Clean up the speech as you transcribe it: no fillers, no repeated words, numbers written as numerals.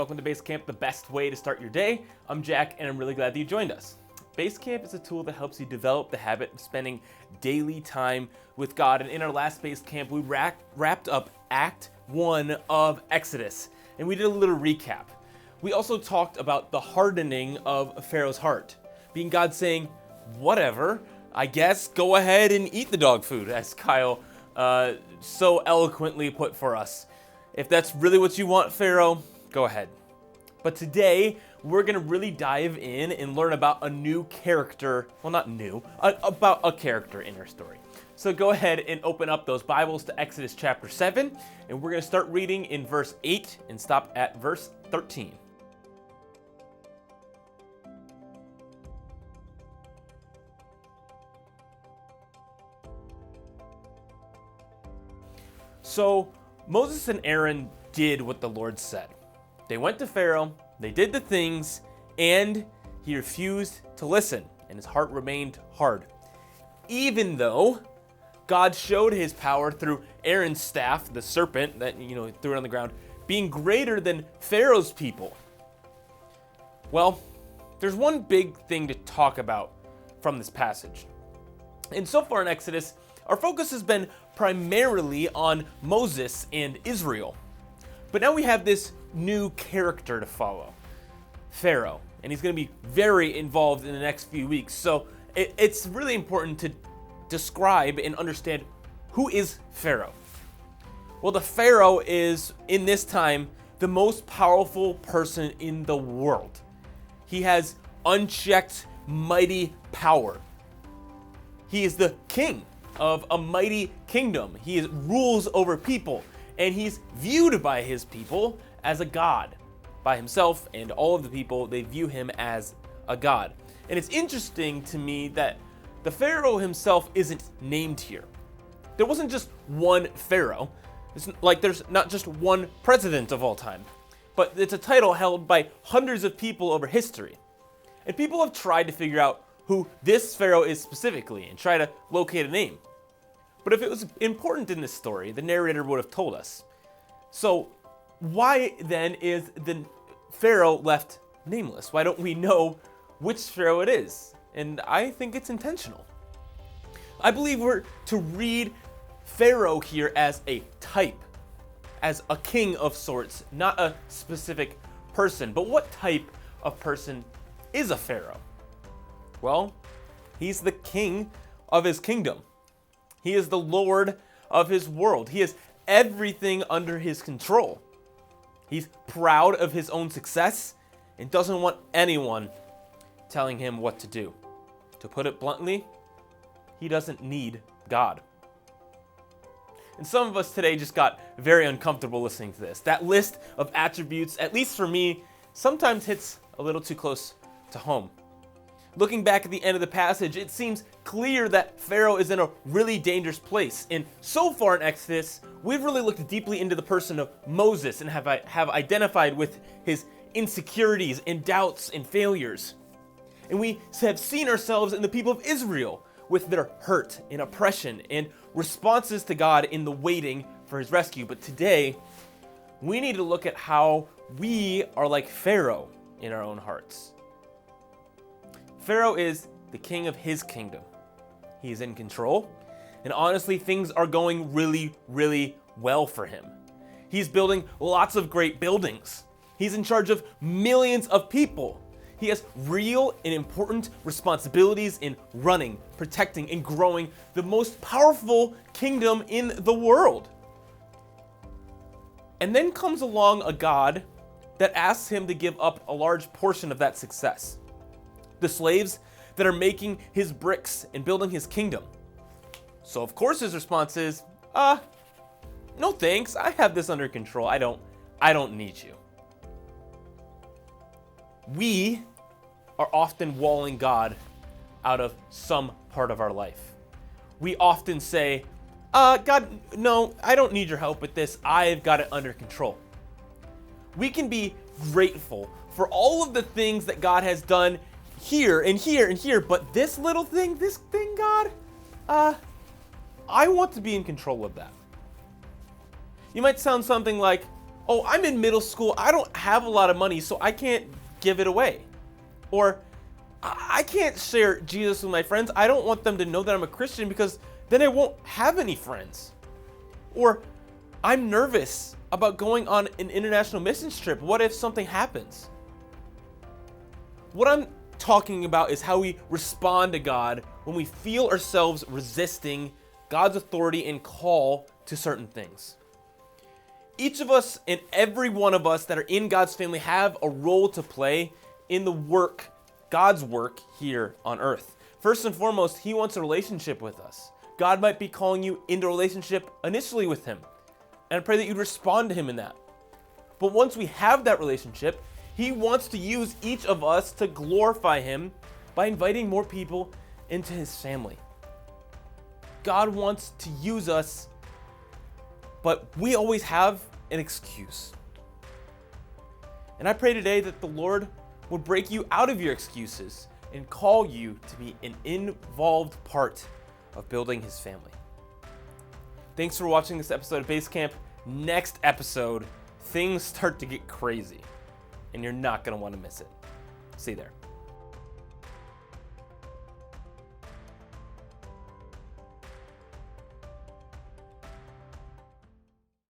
welcome to BASECAMP, the best way to start your day. I'm Jack, and I'm really glad that you joined us. BASECAMP is a tool that helps you develop the habit of spending daily time with God. And in our last BASECAMP, we wrapped up Act 1 of Exodus, and we did a little recap. We also talked about the hardening of Pharaoh's heart, being God saying, whatever, I guess go ahead and eat the dog food, as Kyle so eloquently put for us. If that's really what you want, Pharaoh, go ahead. But today, we're going to really dive in and learn about a new character. Well, not new, about a character in our story. So go ahead and open up those Bibles to Exodus chapter 7, and we're going to start reading in verse 8 and stop at verse 13. So Moses and Aaron did what the Lord said. They went to Pharaoh, they did the things, and he refused to listen, and his heart remained hard. Even though God showed his power through Aaron's staff, the serpent that threw it on the ground, being greater than Pharaoh's people. Well, there's one big thing to talk about from this passage. And so far in Exodus, our focus has been primarily on Moses and Israel. But now we have this new character to follow, Pharaoh, and he's going to be very involved in the next few weeks. So it's really important to describe and understand who is Pharaoh. Well, the Pharaoh is, in this time, the most powerful person in the world. He has unchecked, mighty power. He is the king of a mighty kingdom. He rules over people, and he's viewed by his people as a god. By himself and all of the people, they view him as a god. And it's interesting to me that the Pharaoh himself isn't named here. There wasn't just one Pharaoh. It's like there's not just one president of all time, but it's a title held by hundreds of people over history. And people have tried to figure out who this Pharaoh is specifically and try to locate a name. But if it was important in this story, the narrator would have told us. So why then is the Pharaoh left nameless? Why don't we know which Pharaoh it is? And I think it's intentional. I believe we're to read Pharaoh here as a type, as a king of sorts, not a specific person. But what type of person is a Pharaoh? Well, he's the king of his kingdom. He is the Lord of his world. He has everything under his control. He's proud of his own success and doesn't want anyone telling him what to do. To put it bluntly, he doesn't need God. And some of us today just got very uncomfortable listening to this. That list of attributes, at least for me, sometimes hits a little too close to home. Looking back at the end of the passage, it seems clear that Pharaoh is in a really dangerous place. And so far in Exodus, we've really looked deeply into the person of Moses and have identified with his insecurities and doubts and failures. And we have seen ourselves in the people of Israel with their hurt and oppression and responses to God in the waiting for his rescue. But today, we need to look at how we are like Pharaoh in our own hearts. Pharaoh is the king of his kingdom. He is in control, and honestly, things are going really, really well for him. He's building lots of great buildings. He's in charge of millions of people. He has real and important responsibilities in running, protecting, and growing the most powerful kingdom in the world. And then comes along a God that asks him to give up a large portion of that success. The slaves that are making his bricks and building his kingdom. So of course his response is, no thanks, I have this under control. I don't need you. We are often walling God out of some part of our life. We often say, God, no, I don't need your help with this. I've got it under control. We can be grateful for all of the things that God has done here and here and here, but this little thing, God, I want to be in control of that. You might sound something like, oh, I'm in middle school, I don't have a lot of money, so I can't give it away. Or, I can't share Jesus with my friends. I don't want them to know that I'm a Christian because then I won't have any friends. Or, I'm nervous about going on an international missions trip. What if something happens? What I'm talking about is how we respond to God when we feel ourselves resisting God's authority and call to certain things. Each of us and every one of us that are in God's family have a role to play in the work, God's work here on earth. First and foremost, He wants a relationship with us. God might be calling you into a relationship initially with Him. And I pray that you'd respond to Him in that. But once we have that relationship, He wants to use each of us to glorify Him by inviting more people into His family. God wants to use us, but we always have an excuse. And I pray today that the Lord would break you out of your excuses and call you to be an involved part of building His family. Thanks for watching this episode of BASECAMP. Next episode, things start to get crazy, and you're not going to want to miss it. See you there.